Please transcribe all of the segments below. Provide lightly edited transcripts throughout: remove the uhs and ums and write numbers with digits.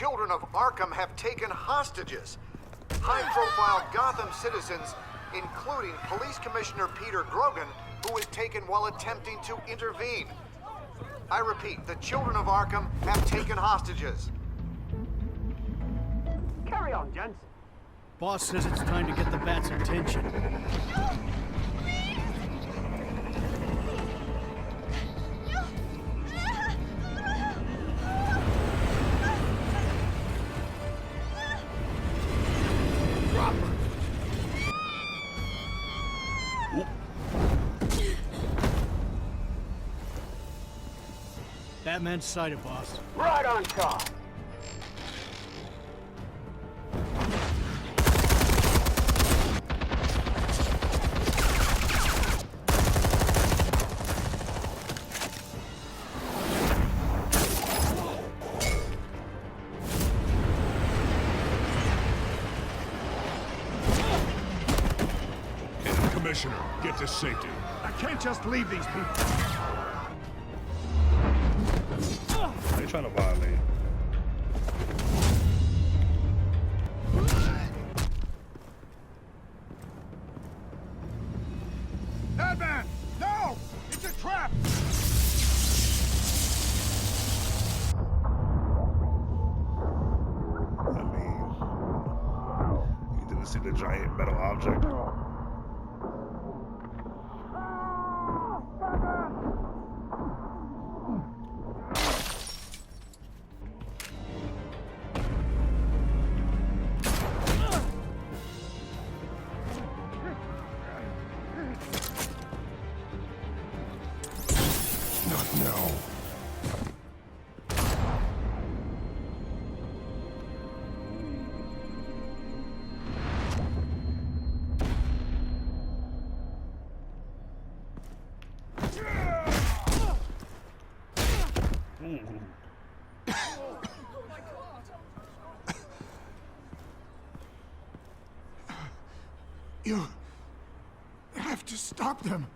children of Arkham have taken hostages. High-profile Gotham citizens, including Police Commissioner Peter Grogan, who was taken while attempting to intervene. I repeat, the children of Arkham have taken hostages. Carry on, gents. Boss says it's time to get the Bat's attention. Batman's sighted, boss. Right on top. Commissioner, get to safety. I can't just leave these people. They're trying to violate. Batman! No! It's a trap! I mean, you didn't see the giant metal object. You have to stop them.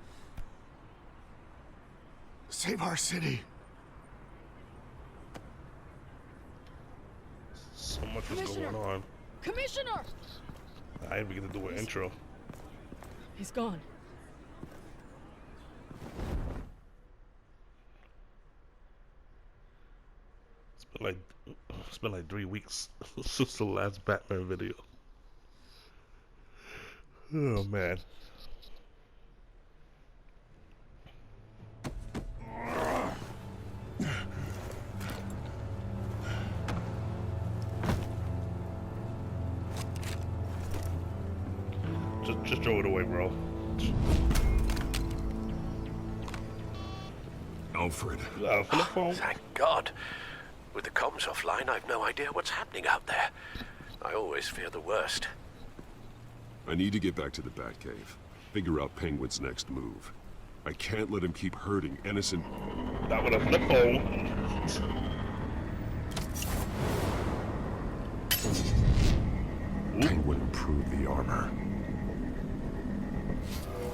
Save our city. So much was going on. Commissioner! I didn't get to do an intro. He's gone. It's been like 3 weeks since the last Batman video. Oh man. Just throw it away, bro. Alfred. Flip phone. Thank God. With the comms offline, I've no idea what's happening out there. I always fear the worst. I need to get back to the Batcave. Figure out Penguin's next move. I can't let him keep hurting innocent... Not with a flip phone. Penguin improved the armor.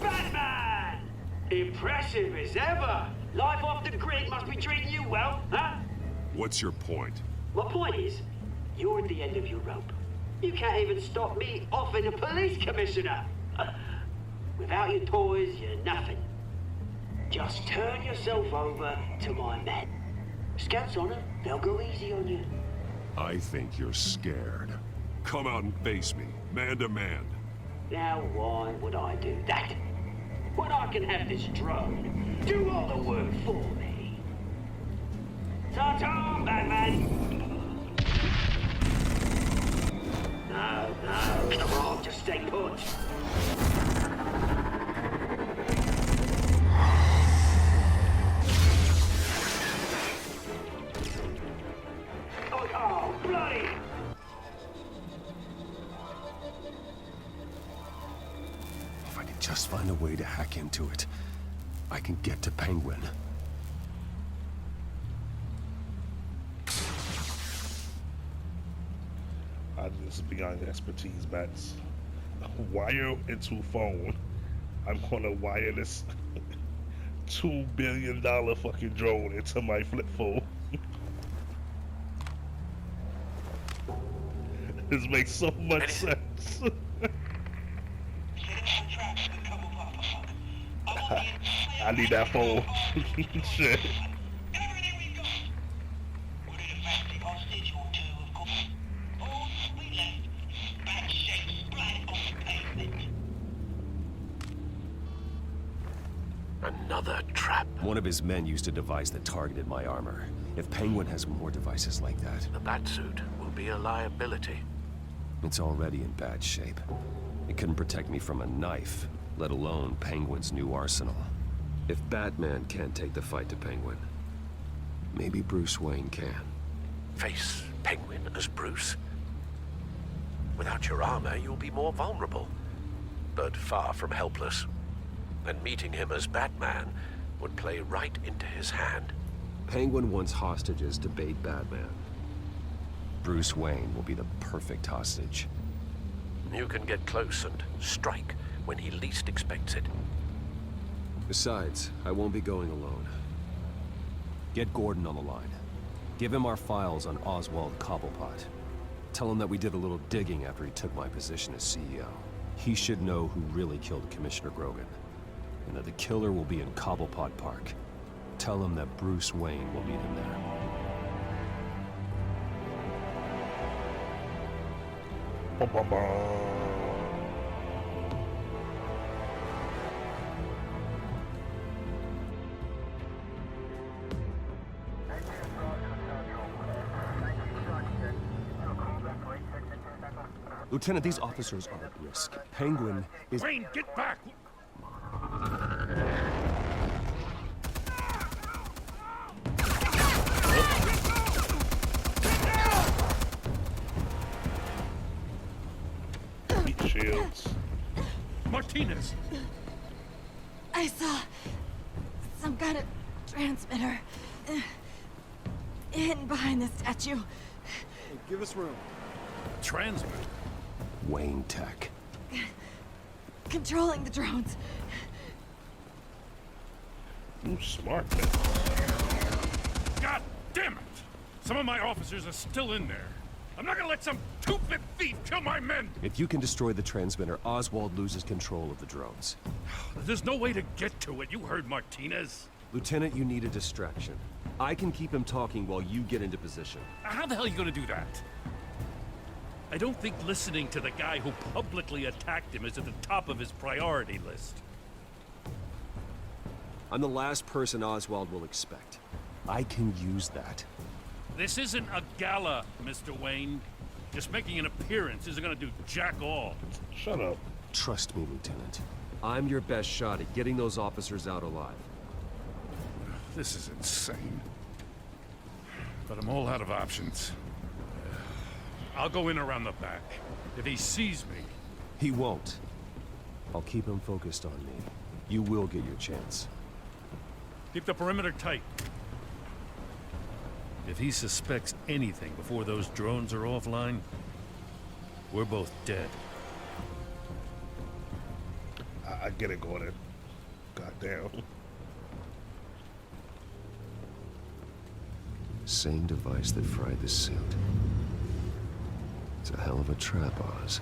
Batman! Impressive as ever. Life off the grid must be treating you well, huh? What's your point? My point is, you're at the end of your rope. You can't even stop me offing a police commissioner. Without your toys, you're nothing. Just turn yourself over to my men. Scouts on it, they'll go easy on you. I think you're scared. Come out and face me, man to man. Now why would I do that? When I can have this drone do all the work for me. Ta-ta, Batman! No, come on, just stay put. Oh, bloody! If I could just find a way to hack into it, I can get to Penguin. This is beyond expertise, Bats. Wire into phone. I'm gonna wire this $2 billion fucking drone into my flip phone. This makes so much sense. I need that phone. Shit. Another trap. One of his men used a device that targeted my armor. If Penguin has more devices like that, The batsuit will be a liability. it's already in bad shape. It couldn't protect me from a knife, let alone Penguin's new arsenal. If Batman can't take the fight to Penguin, maybe Bruce Wayne can. Face Penguin as Bruce. Without your armor, you'll be more vulnerable, but far from helpless. And meeting him as Batman would play right into his hand. Penguin wants hostages to bait Batman. Bruce Wayne will be the perfect hostage. You can get close and strike when he least expects it. Besides, I won't be going alone. Get Gordon on the line. Give him our files on Oswald Cobblepot. Tell him that we did a little digging after he took my position as CEO. He should know who really killed Commissioner Grogan, and that the killer will be in Cobblepot Park. Tell him that Bruce Wayne will meet him there. Lieutenant, these officers are at risk. Penguin is... Wayne, get back! Heat shields. Martinez! I saw some kind of transmitter hidden behind the statue. Give us room. Transmit. Wayne Tech. Controlling the drones. You smart, man. God damn it! Some of my officers are still in there. I'm not gonna let some two-bit thief kill my men! If you can destroy the transmitter, Oswald loses control of the drones. There's no way to get to it. You heard Martinez. Lieutenant, you need a distraction. I can keep him talking while you get into position. How the hell are you gonna do that? I don't think listening to the guy who publicly attacked him is at the top of his priority list. I'm the last person Oswald will expect. I can use that. This isn't a gala, Mr. Wayne. Just making an appearance isn't gonna do jack all. Shut up. Trust me, Lieutenant. I'm your best shot at getting those officers out alive. This is insane. But I'm all out of options. I'll go in around the back. If he sees me... He won't. I'll keep him focused on me. You will get your chance. Keep the perimeter tight. If he suspects anything before those drones are offline, we're both dead. I get it, Gordon. Goddamn. Same device that fried the suit. It's a hell of a trap, Oz.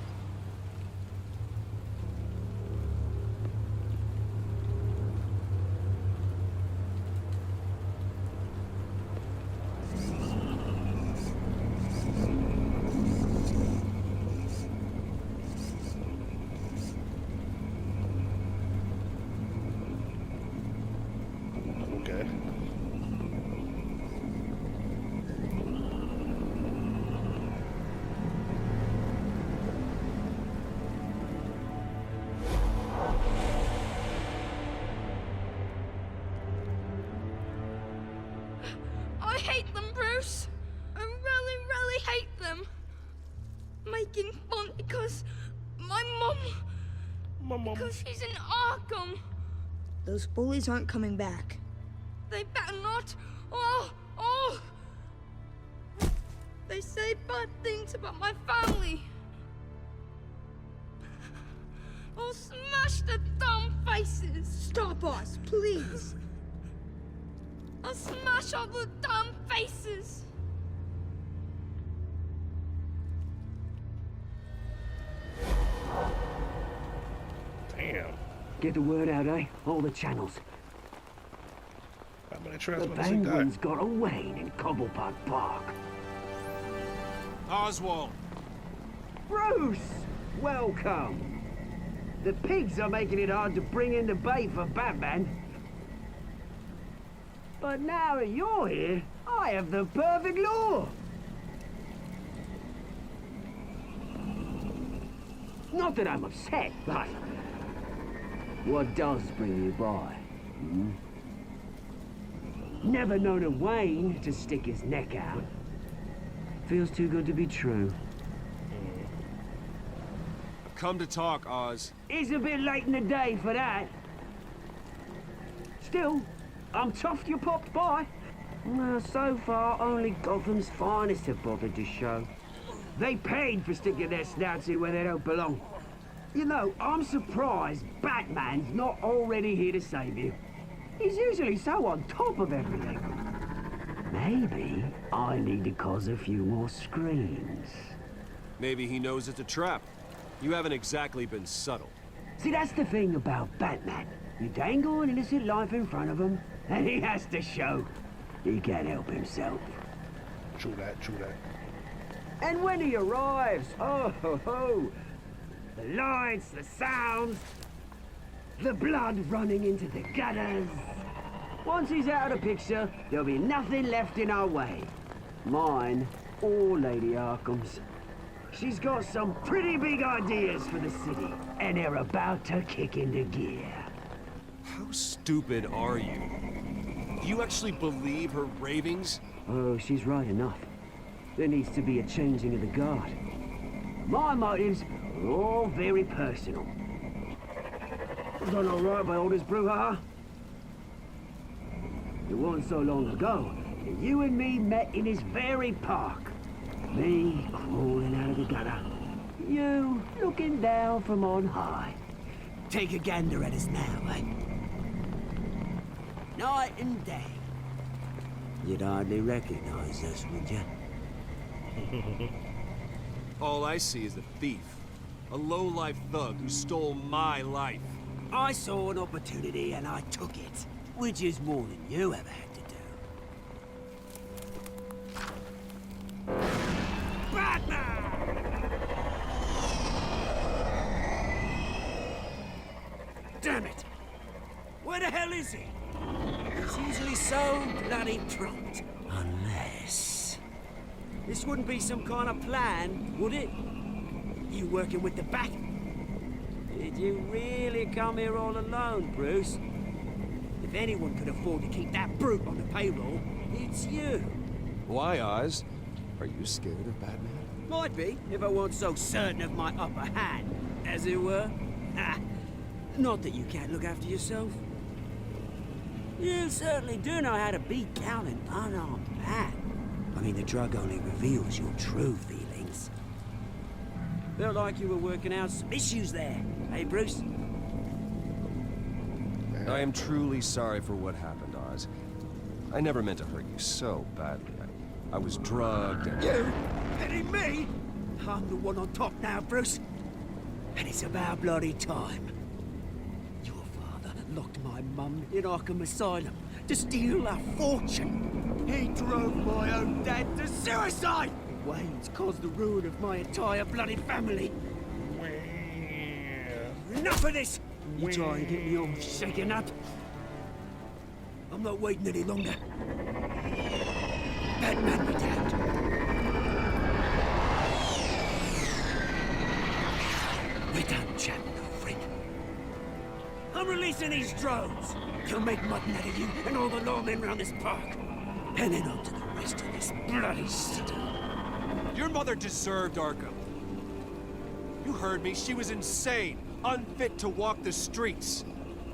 Okay. I hate them, Bruce. I really, really hate them. Making fun because my mum, because she's in Arkham. Those bullies aren't coming back. They better not. Oh. They say bad things about my family. I'll smash the dumb faces. Stop us, please. I'll smash all the dumb faces. Get the word out, eh? All the channels. How many The transmitters he got? Penguin's got a Wayne in Cobblepot Park. Oswald. Bruce! Welcome. The pigs are making it hard to bring in the bait for Batman. But now that you're here, I have the perfect lure. Not that I'm upset, but what does bring you by? Hmm? Never known a Wayne to stick his neck out. Feels too good to be true. I've come to talk, Oz. It's a bit late in the day for that. Still, I'm chuffed you popped by. Well, so far, only Gotham's finest have bothered to show. They paid for sticking their snouts in where they don't belong. You know, I'm surprised Batman's not already here to save you. He's usually so on top of everything. Maybe I need to cause a few more screams. Maybe he knows it's a trap. You haven't exactly been subtle. See, that's the thing about Batman. You dangle an innocent life in front of him, and he has to show he can't help himself. True that, true that. And when he arrives, oh ho ho! The lights, the sounds, the blood running into the gutters. Once he's out of the picture, there'll be nothing left in our way. Mine or Lady Arkham's. She's got some pretty big ideas for the city, and they're about to kick into gear. How stupid are you? Do you actually believe her ravings? Oh, she's right enough. There needs to be a changing of the guard. My motives are all very personal. Done all right by all this brouhaha? It wasn't so long ago that you and me met in this very park. Me crawling out of the gutter. You looking down from on high. Take a gander at us now, eh? Night and day. You'd hardly recognize us, would you? All I see is a thief. A low-life thug who stole my life. I saw an opportunity and I took it. Which is more than you ever had to do. Batman! Damn it! Where the hell is he? He's usually so bloody prompt. Unless... This wouldn't be some kind of plan, would it? You working with the Bat? Did you really come here all alone, Bruce? If anyone could afford to keep that brute on the payroll, it's you. Why, Oz? Are you scared of Batman? Might be, if I weren't so certain of my upper hand, as it were. Ha! Not that you can't look after yourself. You certainly do know how to beat down an unarmed man. I mean, the drug only reveals your true feelings. Felt like you were working out some issues there, hey, Bruce? I am truly sorry for what happened, Oz. I never meant to hurt you so badly. I was drugged and... You? Petting me? I'm the one on top now, Bruce. And it's about bloody time. Your father locked my mum in Arkham Asylum to steal a fortune. He drove my own dad to suicide! Wayne's caused the ruin of my entire bloody family. Enough of this! You try and get me all shaken up. I'm not waiting any longer. Batman be damned. We're done chatting, old friend. I'm releasing these drones. You'll make mutton out of you and all the lawmen around this park. And then on to the rest of this bloody city. Your mother deserved Arkham. You heard me. She was insane, unfit to walk the streets.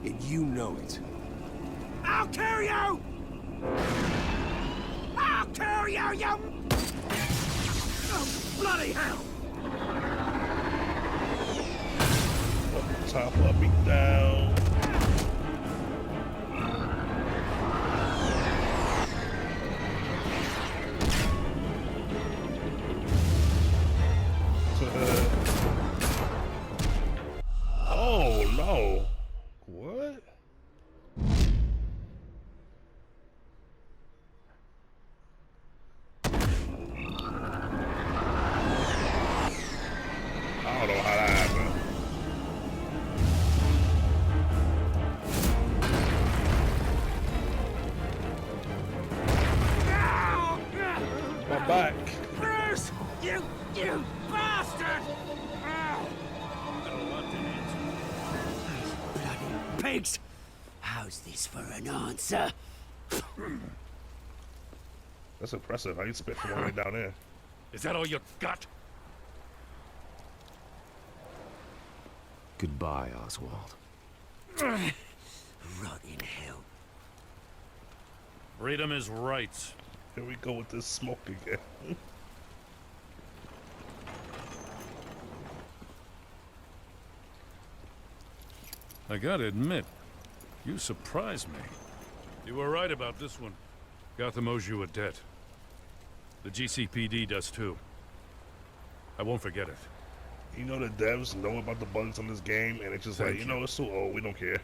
And you know it. I'll kill you! I'll kill you, you... Oh, bloody hell! Top up me down. Oh no. back. Bruce! You bastard! Bloody pigs! How's this for an answer? That's impressive. How you spit from all the way down there? Is that all you got? Goodbye, Oswald. Rot in hell. Freedom is rights. Here we go with this smoke again. I gotta admit, you surprised me. You were right about this one. Gotham owes you a debt. The GCPD does too. I won't forget it. You know the devs know about the bugs on this game, and it's just like, you know, it's too old. We don't care.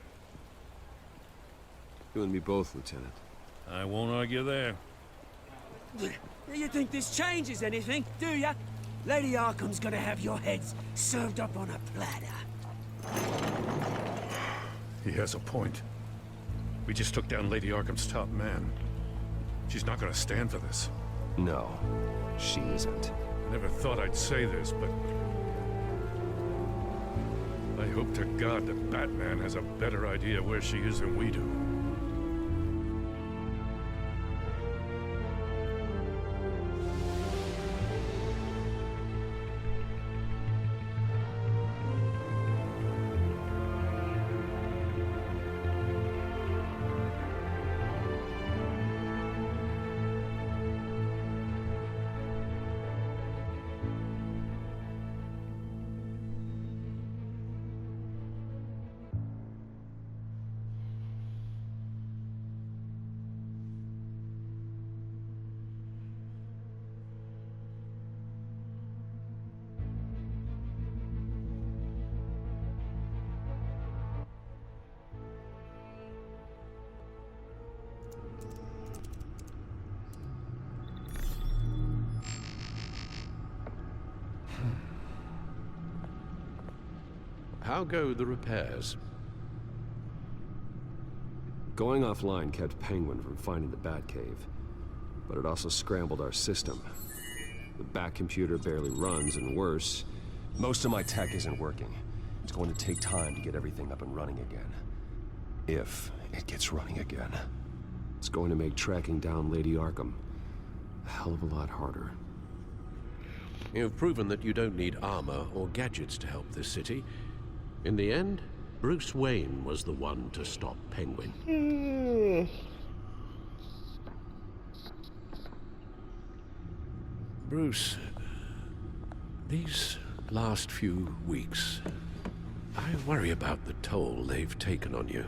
You and me both, Lieutenant. I won't argue there. You think this changes anything, do ya? Lady Arkham's gonna have your heads served up on a platter. He has a point. We just took down Lady Arkham's top man. She's not gonna stand for this. No, she isn't. Never thought I'd say this, but I hope to God that Batman has a better idea where she is than we do. How go the repairs? Going offline kept Penguin from finding the Batcave, but it also scrambled our system. The Bat computer barely runs, and worse, most of my tech isn't working. It's going to take time to get everything up and running again. If it gets running again. It's going to make tracking down Lady Arkham a hell of a lot harder. You've proven that you don't need armor or gadgets to help this city. In the end, Bruce Wayne was the one to stop Penguin. Bruce, these last few weeks, I worry about the toll they've taken on you.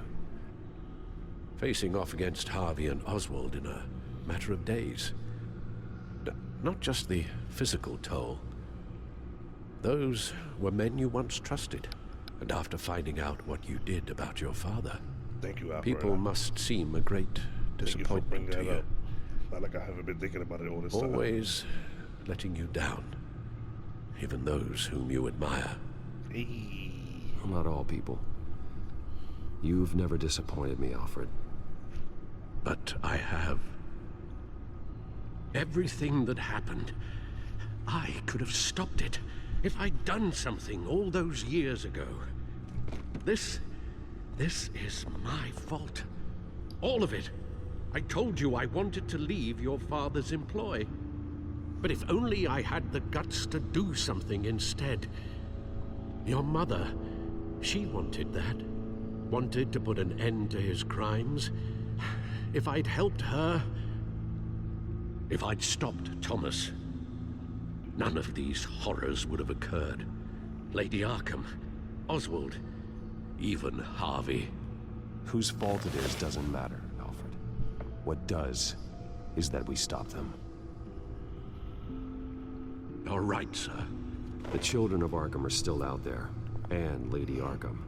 Facing off against Harvey and Oswald in a matter of days. Not just the physical toll. Those were men you once trusted. And after finding out what you did about your father, thank you, Alfred. People must seem a great disappointment to you. Not like I haven't been thinking about it all this time. Always letting you down, even those whom you admire. Not all people. You've never disappointed me, Alfred. But I have. Everything that happened, I could have stopped it if I'd done something all those years ago. This is my fault. All of it. I told you I wanted to leave your father's employ. But if only I had the guts to do something instead. Your mother, she wanted that. Wanted to put an end to his crimes. If I'd helped her, if I'd stopped Thomas, none of these horrors would have occurred. Lady Arkham, Oswald, even Harvey. Whose fault it is doesn't matter, Alfred. What does is that we stop them. You're right, sir. The children of Arkham are still out there, and Lady Arkham.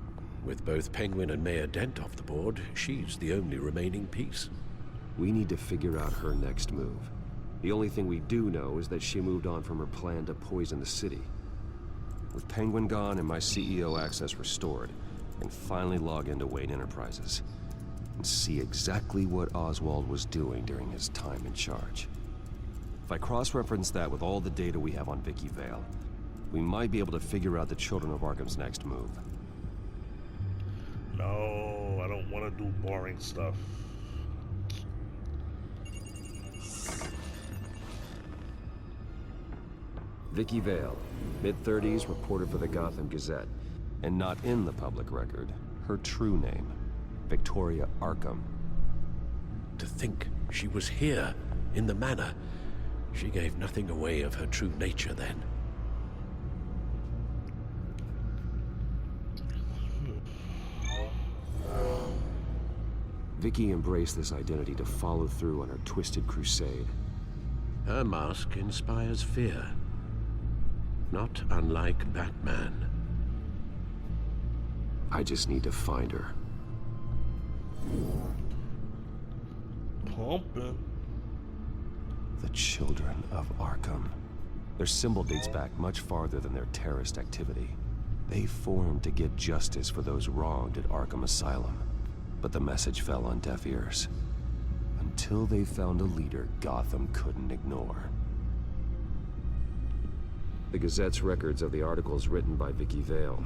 With both Penguin and Mayor Dent off the board, she's the only remaining piece. We need to figure out her next move. The only thing we do know is that she moved on from her plan to poison the city. With Penguin gone and my CEO access restored, I can finally log into Wayne Enterprises and see exactly what Oswald was doing during his time in charge. If I cross-reference that with all the data we have on Vicky Vale, we might be able to figure out the Children of Arkham's next move. No, I don't want to do boring stuff. Vicky Vale, mid-30s, reporter for the Gotham Gazette. And not in the public record, her true name, Victoria Arkham. To think she was here, in the manor. She gave nothing away of her true nature then. Vicky embraced this identity to follow through on her twisted crusade. Her mask inspires fear. Not unlike Batman. I just need to find her. Pumping. The Children of Arkham. Their symbol dates back much farther than their terrorist activity. They formed to get justice for those wronged at Arkham Asylum. But the message fell on deaf ears. Until they found a leader Gotham couldn't ignore. The Gazette's records of the articles written by Vicky Vale.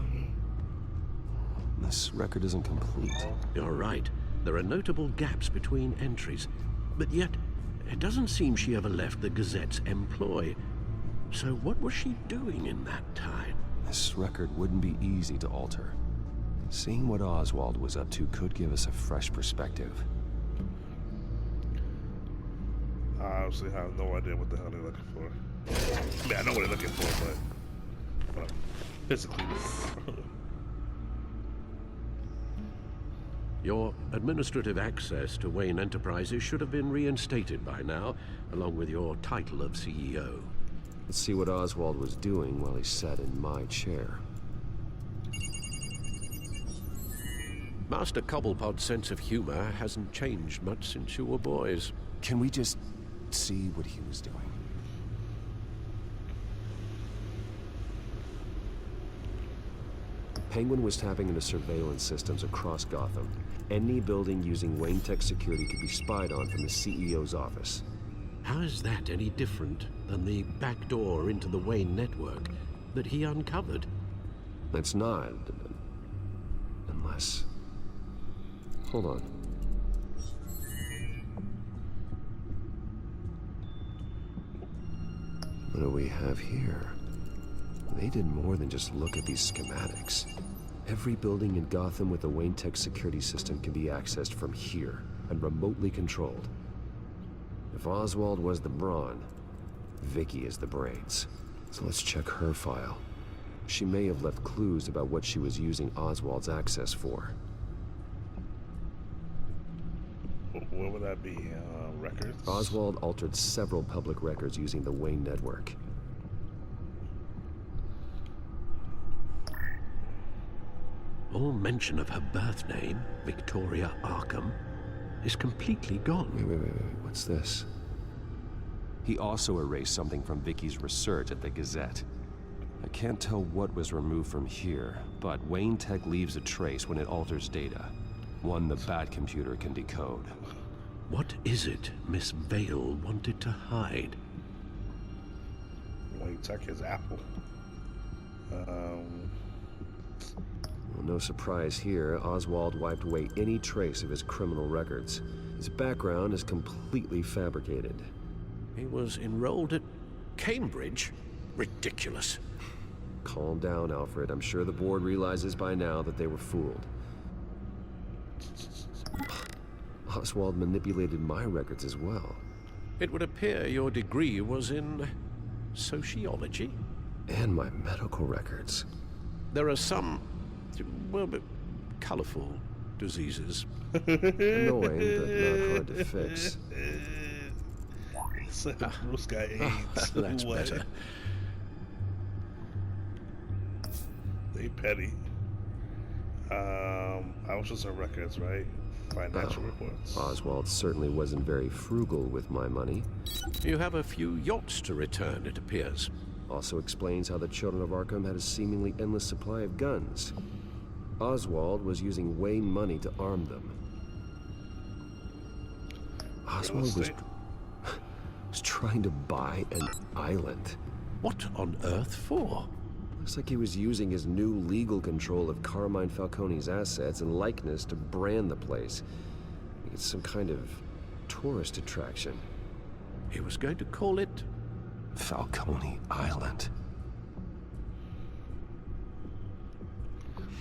This record isn't complete. You're right. There are notable gaps between entries. But yet, it doesn't seem she ever left the Gazette's employ. So what was she doing in that time? This record wouldn't be easy to alter. Seeing what Oswald was up to could give us a fresh perspective. I honestly have no idea what the hell they're looking for. I mean, I know what they're looking for, but physically. Your administrative access to Wayne Enterprises should have been reinstated by now, along with your title of CEO. Let's see what Oswald was doing while he sat in my chair. Master Cobblepot's sense of humor hasn't changed much since you were boys. Can we just see what he was doing? Penguin was tapping into surveillance systems across Gotham. Any building using Wayne Tech security could be spied on from the CEO's office. How is that any different than the back door into the Wayne network that he uncovered? That's not. Unless... Hold on. What do we have here? They did more than just look at these schematics. Every building in Gotham with a Wayne Tech security system can be accessed from here and remotely controlled. If Oswald was the brawn, Vicky is the brains. So let's check her file. She may have left clues about what she was using Oswald's access for. What would that be? Records? Oswald altered several public records using the Wayne network. All mention of her birth name, Victoria Arkham, is completely gone. Wait. What's this? He also erased something from Vicky's research at the Gazette. I can't tell what was removed from here, but Wayne Tech leaves a trace when it alters data. One the Bat computer can decode. What is it Miss Vale wanted to hide? Wayne Tech is Apple. Well, no surprise here, Oswald wiped away any trace of his criminal records. His background is completely fabricated. He was enrolled at Cambridge? Ridiculous. Calm down, Alfred. I'm sure the board realizes by now that they were fooled. Oswald manipulated my records as well. It would appear your degree was in sociology? And my medical records. There are some, well, colorful diseases. Annoying, but not hard to fix. Bruce got AIDS. That's better. They petty. I was just on records, right? Financial reports. Oswald certainly wasn't very frugal with my money. You have a few yachts to return, it appears. Also explains how the Children of Arkham had a seemingly endless supply of guns. Oswald was using Wayne money to arm them. Oswald was trying to buy an island. What on earth for? Looks like he was using his new legal control of Carmine Falcone's assets and likeness to brand the place. It's some kind of tourist attraction. He was going to call it Falcone Island.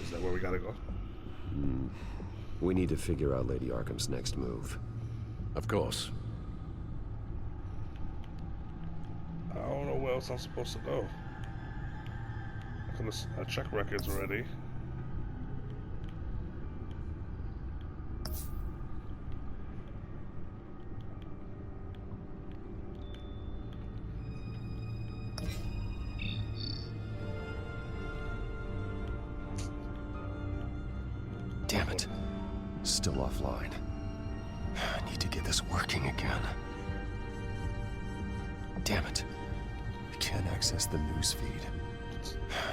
Is that where we gotta go? We need to figure out Lady Arkham's next move. Of course. I don't know where else I'm supposed to go. I check records already. Damn it. Still offline. I need to get this working again. Damn it. I can't access the news feed.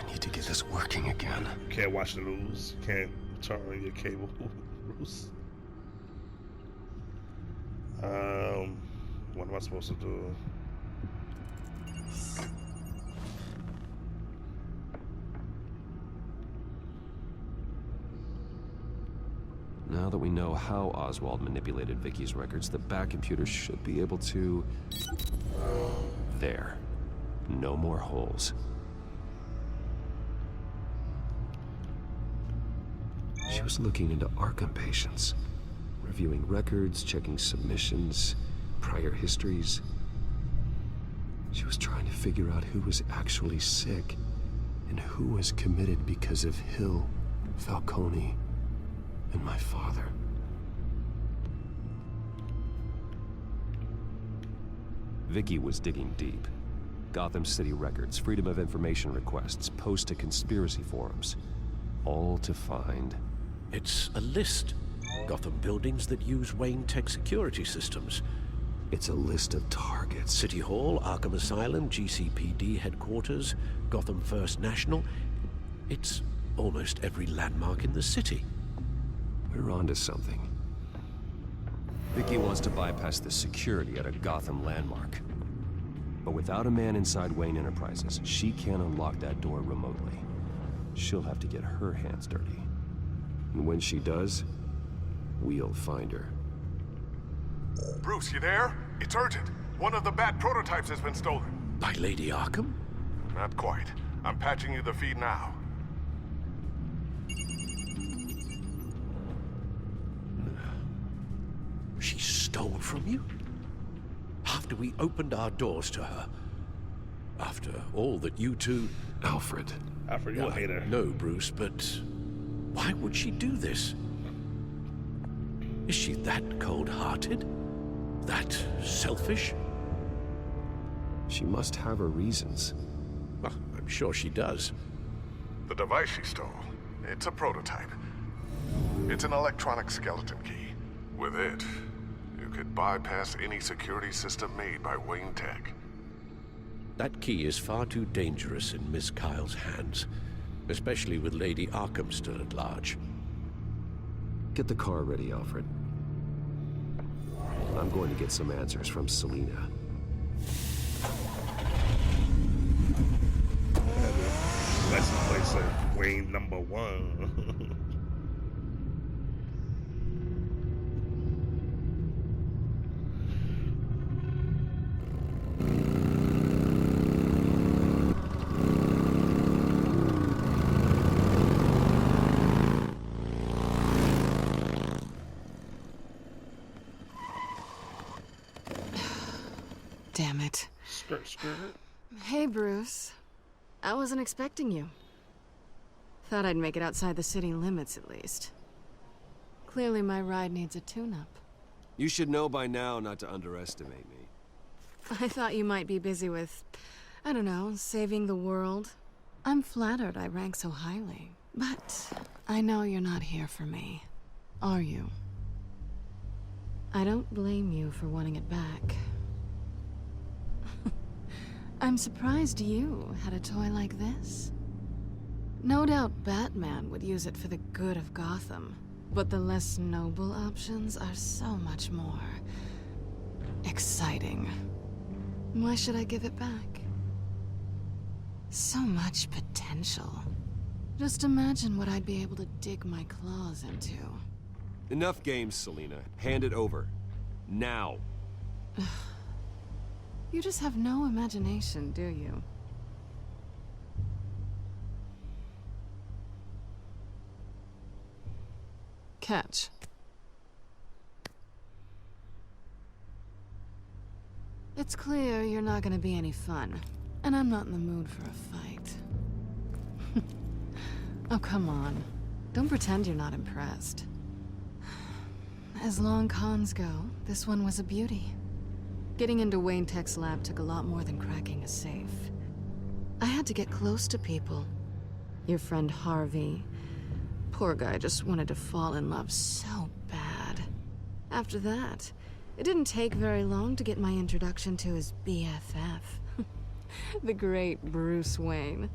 I need to get this working again. Can't watch the news. Can't turn on your cable, Bruce. What am I supposed to do? Now that we know how Oswald manipulated Vicky's records, the back computer should be able to... There. No more holes. She was looking into Arkham patients, reviewing records, checking submissions, prior histories. She was trying to figure out who was actually sick and who was committed because of Hill, Falcone, and my father. Vicky was digging deep. Gotham City records, Freedom of Information requests, posts to conspiracy forums. All to find... It's a list. Gotham buildings that use Wayne Tech security systems. It's a list of targets. City Hall, Arkham Asylum, GCPD headquarters, Gotham First National. It's almost every landmark in the city. We're onto something. Vicky wants to bypass the security at a Gotham landmark. But without a man inside Wayne Enterprises, she can't unlock that door remotely. She'll have to get her hands dirty. And when she does, we'll find her. Bruce, you there? It's urgent. One of the Bat prototypes has been stolen. By Lady Arkham? Not quite. I'm patching you the feed now. She stole from you? After we opened our doors to her? After all that you two... Alfred. Alfred, you're a hater. No, Bruce, but why would she do this? Is she that cold-hearted? That selfish? She must have her reasons. Well, I'm sure she does. The device she stole, it's a prototype. It's an electronic skeleton key. With it, you could bypass any security system made by Wayne Tech. That key is far too dangerous in Miss Kyle's hands, especially with Lady Arkham still at large. Get the car ready, Alfred. I'm going to get some answers from Selina. Let's place a Wayne #1. Damn it. Skirt. Hey, Bruce. I wasn't expecting you. Thought I'd make it outside the city limits, at least. Clearly my ride needs a tune-up. You should know by now not to underestimate me. I thought you might be busy with, I don't know, saving the world. I'm flattered I rank so highly. But I know you're not here for me, are you? I don't blame you for wanting it back. I'm surprised you had a toy like this. No doubt Batman would use it for the good of Gotham, but the less noble options are so much more exciting. Why should I give it back? So much potential. Just imagine what I'd be able to dig my claws into. Enough games, Selina. Hand it over. Now. You just have no imagination, do you? Catch. It's clear you're not gonna be any fun, and I'm not in the mood for a fight. Oh, come on. Don't pretend you're not impressed. As long cons go, this one was a beauty. Getting into Wayne Tech's lab took a lot more than cracking a safe. I had to get close to people. Your friend Harvey. Poor guy just wanted to fall in love so bad. After that, it didn't take very long to get my introduction to his BFF. The great Bruce Wayne.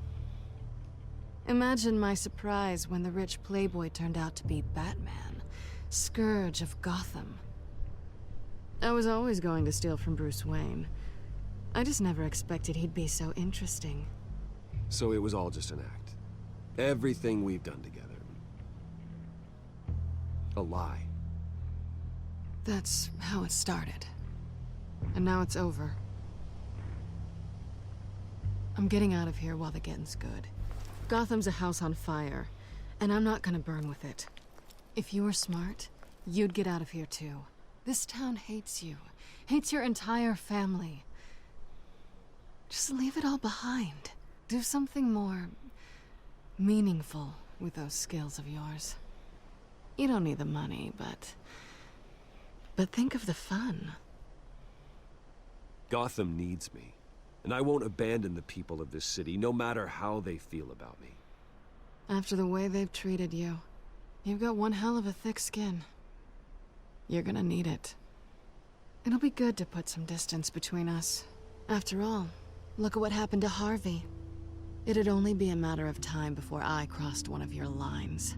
Imagine my surprise when the rich playboy turned out to be Batman, Scourge of Gotham. I was always going to steal from Bruce Wayne. I just never expected he'd be so interesting. So it was all just an act. Everything we've done together. A lie. That's how it started. And now it's over. I'm getting out of here while the getting's good. Gotham's a house on fire, and I'm not gonna burn with it. If you were smart, you'd get out of here too. This town hates you. Hates your entire family. Just leave it all behind. Do something more meaningful with those skills of yours. You don't need the money, but think of the fun. Gotham needs me, and I won't abandon the people of this city, no matter how they feel about me. After the way they've treated you, you've got one hell of a thick skin. You're gonna need it. It'll be good to put some distance between us. After all, look at what happened to Harvey. It'd only be a matter of time before I crossed one of your lines.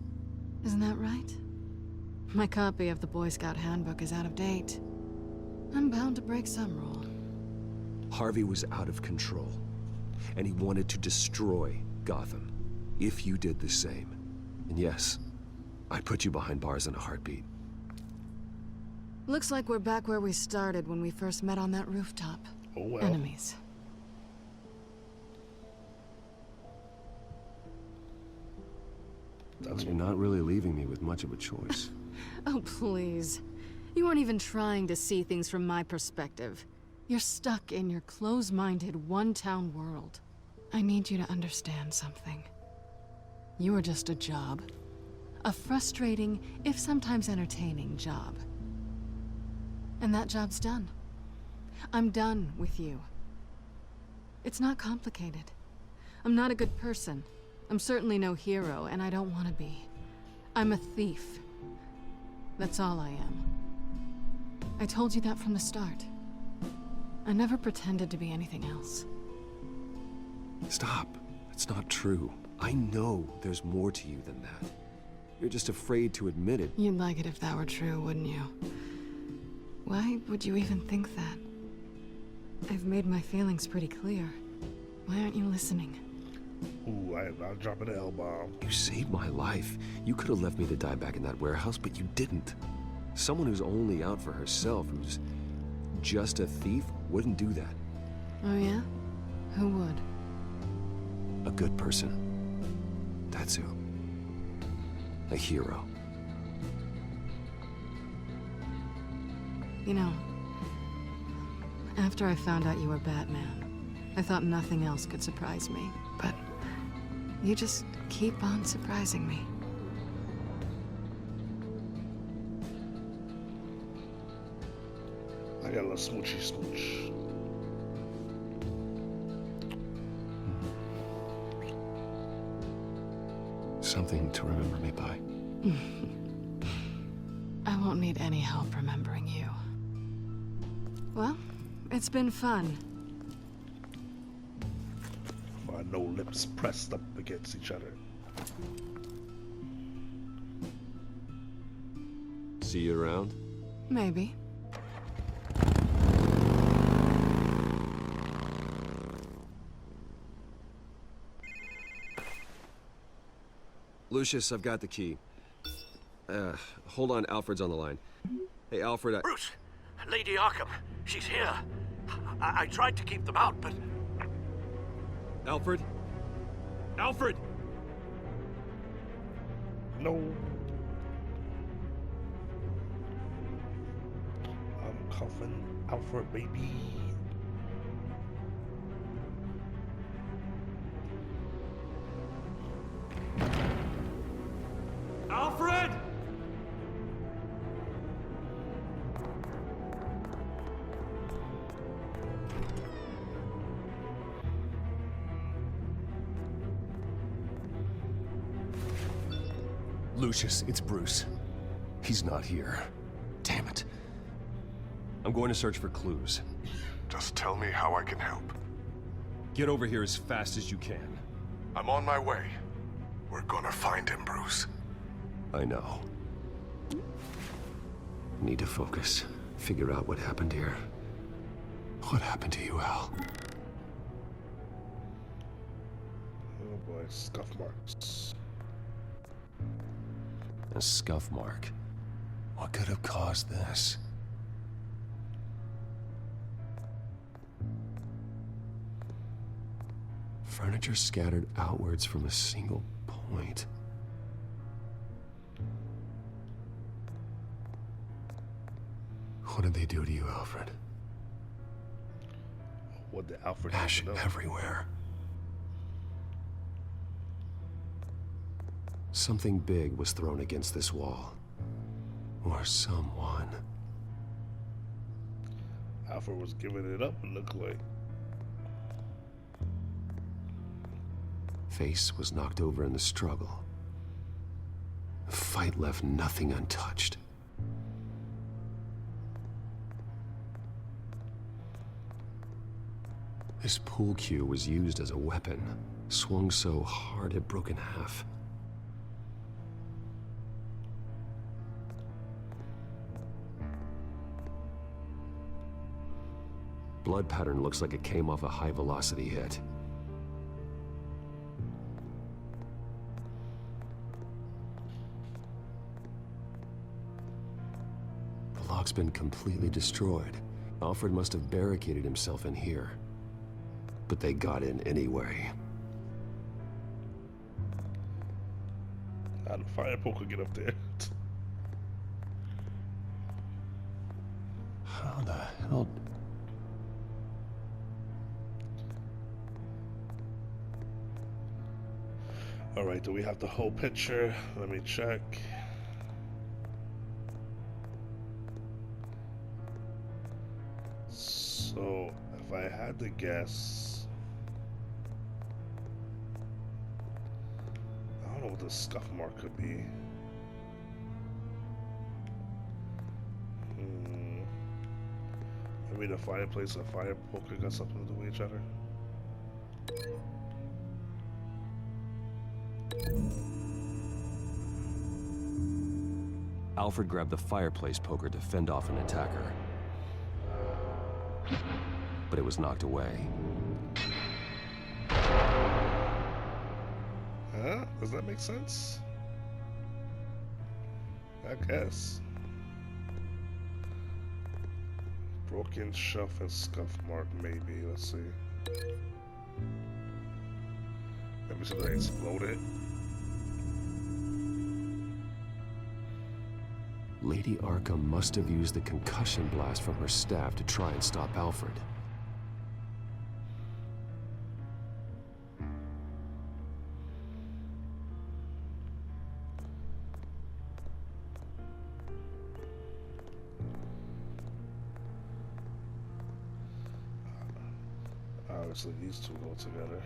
Isn't that right? My copy of the Boy Scout Handbook is out of date. I'm bound to break some rule. Harvey was out of control, and he wanted to destroy Gotham. If you did the same. And yes, I'd put you behind bars in a heartbeat. Looks like we're back where we started when we first met on that rooftop. Oh well. Enemies. You're not really leaving me with much of a choice. Oh, please. You aren't even trying to see things from my perspective. You're stuck in your close-minded, one-town world. I need you to understand something. You are just a job. A frustrating, if sometimes entertaining, job. And that job's done. I'm done with you. It's not complicated. I'm not a good person. I'm certainly no hero, and I don't want to be. I'm a thief. That's all I am. I told you that from the start. I never pretended to be anything else. Stop. That's not true. I know there's more to you than that. You're just afraid to admit it. You'd like it if that were true, wouldn't you? Why would you even think that? I've made my feelings pretty clear. Why aren't you listening? Ooh, I'll drop an L-bomb. You saved my life. You could have left me to die back in that warehouse, but you didn't. Someone who's only out for herself, who's just a thief, wouldn't do that. Oh yeah? Who would? A good person. That's who. A hero. You know, after I found out you were Batman, I thought nothing else could surprise me. But you just keep on surprising me. I got a little smoochy smooch. Something to remember me by. I won't need any help remembering you. Well, it's been fun. My no lips pressed up against each other. See you around? Maybe. Lucius, I've got the key. Hold on, Alfred's on the line. Hey, Alfred, Bruce! Lady Arkham, she's here. I tried to keep them out, but... Alfred? Alfred! No. I'm cuffing Alfred, baby. Alfred! Lucius, it's Bruce. He's not here. Damn it. I'm going to search for clues. Just tell me how I can help. Get over here as fast as you can. I'm on my way. We're gonna find him, Bruce. I know. Need to focus. Figure out what happened here. What happened to you, Al? Oh boy, scuff marks. A scuff mark. What could have caused this? Furniture scattered outwards from a single point. What did they do to you, Alfred? What did Alfred Ash do? everywhere. Something big was thrown against this wall. Or someone. Alfred was giving it up, it looked like. Face was knocked over in the struggle. The fight left nothing untouched. This pool cue was used as a weapon, swung so hard it broke in half. Blood pattern looks like it came off a high-velocity hit. The lock's been completely destroyed. Alfred must have barricaded himself in here. But they got in anyway. How did the fire poker get up there? How the hell? Alright, do we have the whole picture? Let me check. So, if I had to guess, I don't know what the scuff mark could be. Maybe the fireplace and fire poker got something to do with each other. Alfred grabbed the fireplace poker to fend off an attacker. But it was knocked away. Huh? Does that make sense? I guess. Broken shelf and scuff mark, maybe. Let's see. Maybe something exploded. Lady Arkham must have used the concussion blast from her staff to try and stop Alfred. Obviously, these two go together.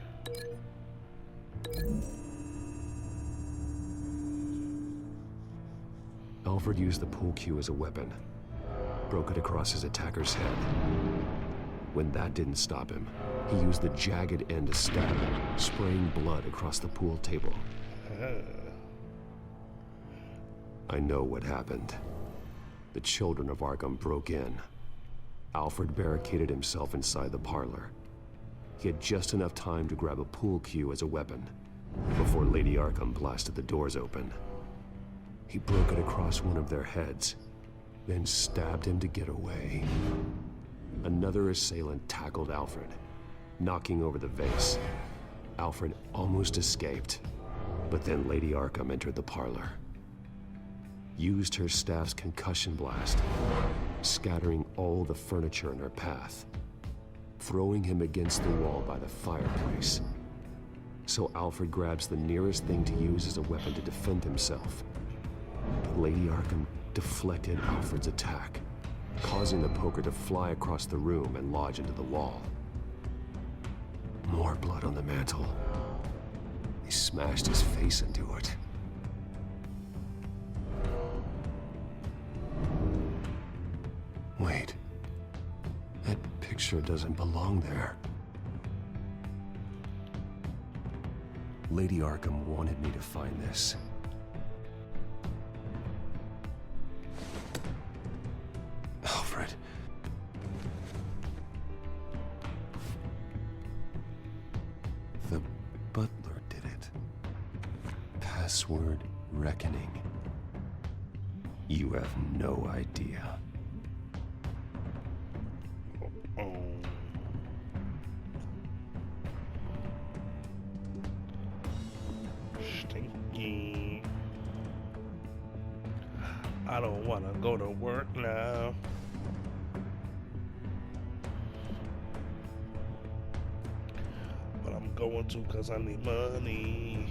Alfred used the pool cue as a weapon, broke it across his attacker's head. When that didn't stop him, he used the jagged end to stab him, spraying blood across the pool table. I know what happened. The children of Arkham broke in. Alfred barricaded himself inside the parlor. He had just enough time to grab a pool cue as a weapon, before Lady Arkham blasted the doors open. He broke it across one of their heads, then stabbed him to get away. Another assailant tackled Alfred, knocking over the vase. Alfred almost escaped, but then Lady Arkham entered the parlor. Used her staff's concussion blast, scattering all the furniture in her path, throwing him against the wall by the fireplace. So Alfred grabs the nearest thing to use as a weapon to defend himself. But Lady Arkham deflected Alfred's attack, causing the poker to fly across the room and lodge into the wall. More blood on the mantle. He smashed his face into it. Wait. That picture doesn't belong there. Lady Arkham wanted me to find this. Alfred. The butler did it. Password reckoning. You have no idea. Stinky. I don't want to go to work now. But I'm going to because I need money.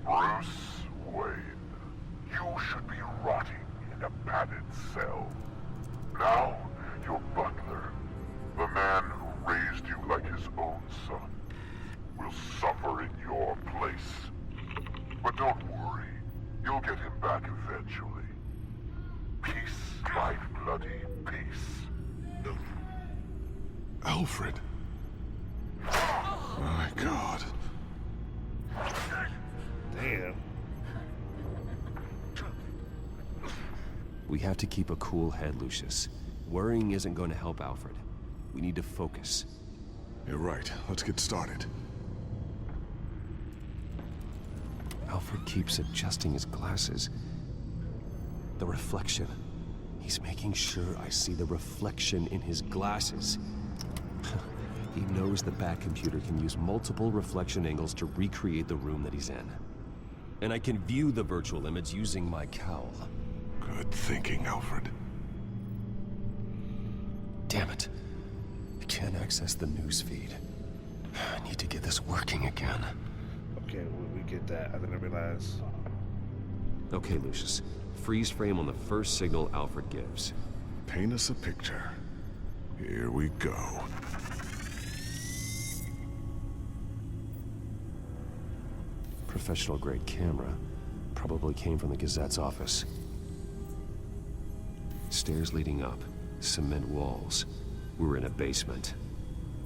Bruce Wayne, you should be rotting in a padded cell. Now, your butler, the man who raised you like his own son, will suffer in your place. But don't worry, you'll get him back eventually. Peace, my bloody peace. Alfred. My God. Damn. We have to keep a cool head, Lucius. Worrying isn't going to help Alfred. We need to focus. You're right. Let's get started. Alfred keeps adjusting his glasses. The reflection. He's making sure I see the reflection in his glasses. He knows the Batcomputer can use multiple reflection angles to recreate the room that he's in. And I can view the virtual image using my cowl. Good thinking, Alfred. Damn it. I can't access the news feed. I need to get this working again. Okay, we get that. I didn't realize. Okay, Lucius. Freeze frame on the first signal Alfred gives. Paint us a picture. Here we go. Professional-grade camera. Probably came from the Gazette's office. Stairs leading up. Cement walls. We're in a basement.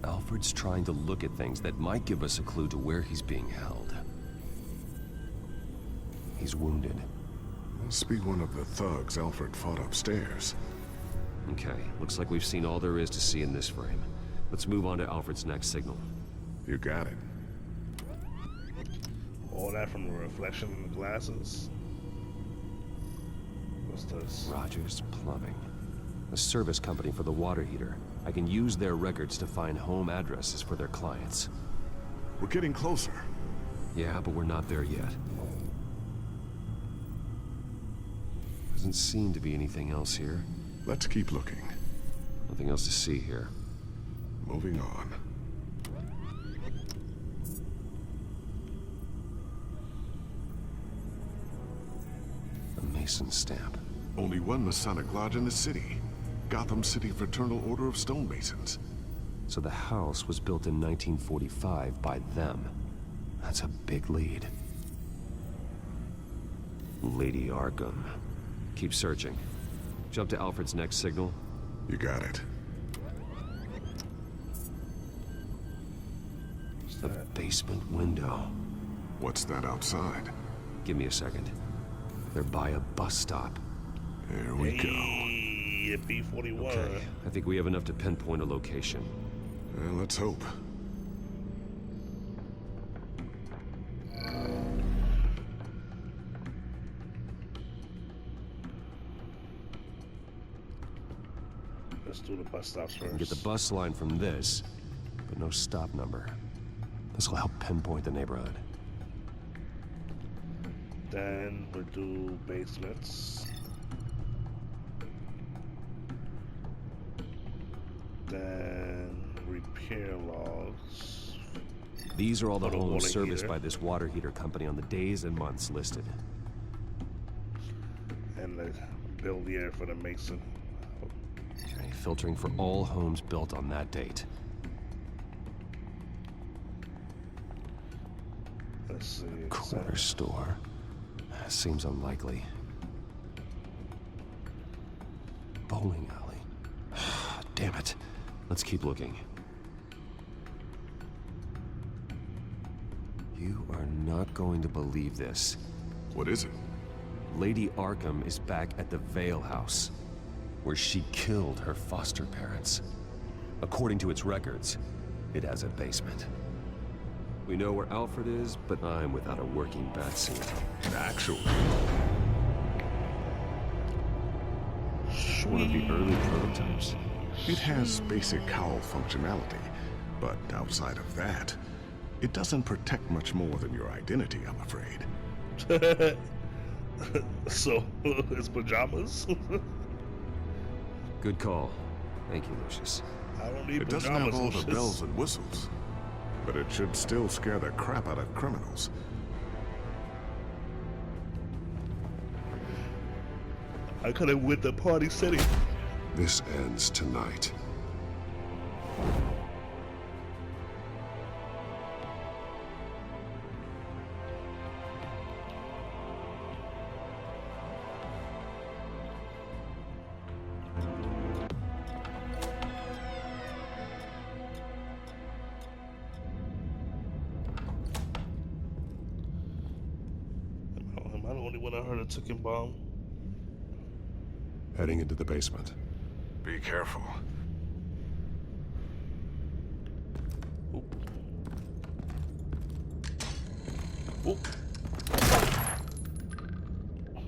Alfred's trying to look at things that might give us a clue to where he's being held. He's wounded. Must be one of the thugs Alfred fought upstairs. Okay, looks like we've seen all there is to see in this frame. Let's move on to Alfred's next signal. You got it. All that from the reflection in the glasses. What's this? Rogers Plumbing. A service company for the water heater. I can use their records to find home addresses for their clients. We're getting closer. Yeah, but we're not there yet. Doesn't seem to be anything else here. Let's keep looking. Nothing else to see here. Moving on. A Mason stamp. Only one Masonic lodge in the city. Gotham City Fraternal Order of Stonemasons. So the house was built in 1945 by them. That's a big lead. Lady Arkham. Keep searching. Jump to Alfred's next signal. You got it. The basement window. What's that outside? Give me a second. They're by a bus stop. There we go. year B41. Okay, I think we have enough to pinpoint a location. Well, let's hope. Let's do the bus stops first. Get the bus line from this, but no stop number. This will help pinpoint the neighborhood. Then we'll do basements. Then repair logs. These are all the For the homes water serviced heater. by this water heater company on the days and months listed. And the bill here for the mason. Okay, filtering for all homes built on that date. Let's see. Corner store. Seems unlikely. Bowling alley. Damn it. Let's keep looking. You are not going to believe this. What is it? Lady Arkham is back at the Vale House, where she killed her foster parents. According to its records, it has a basement. We know where Alfred is, but I'm without a working batsuit. Actually. One of the early prototypes. It has basic cowl functionality, but outside of that, it doesn't protect much more than your identity, I'm afraid. So, his pajamas? Good call. Thank you, Lucius. I don't need It pajamas. doesn't have all the Lucius. bells and whistles, but it should still scare the crap out of criminals. I could have went to Party City. This ends tonight. Am I the only one that heard a ticking bomb? Heading into the basement. Be careful. Oh.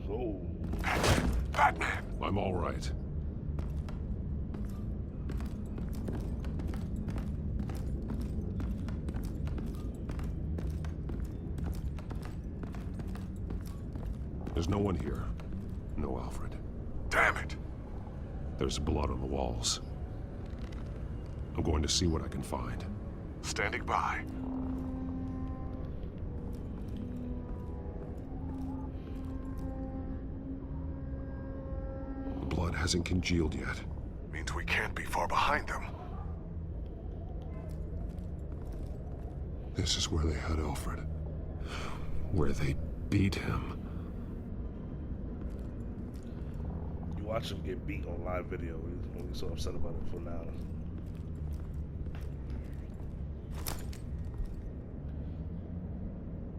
Oh. Batman! I'm all right. There's no one here. No Alfred. Damn it! There's blood on the walls. I'm going to see what I can find. Standing by. The blood hasn't congealed yet. Means we can't be far behind them. This is where they had Alfred. Where they beat him. You watch him get beat on live video. He's so upset about it for now.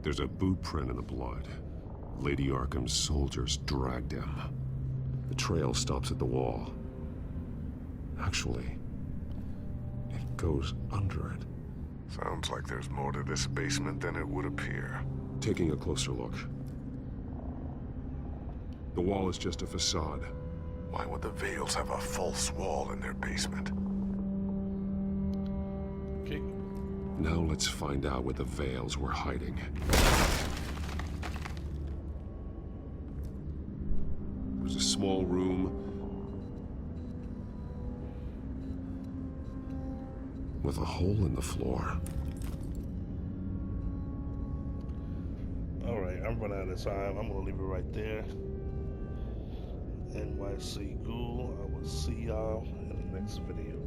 There's a boot print in the blood. Lady Arkham's soldiers dragged him. The trail stops at the wall. Actually, it goes under it. Sounds like there's more to this basement than it would appear. Taking a closer look. The wall is just a facade. Why would the Vales have a false wall in their basement? Okay. Now let's find out where the Vales were hiding. It was a small room with a hole in the floor. Alright, I'm running out of time. I'm gonna leave it right there. NYC Ghoul. I will see y'all in the next video.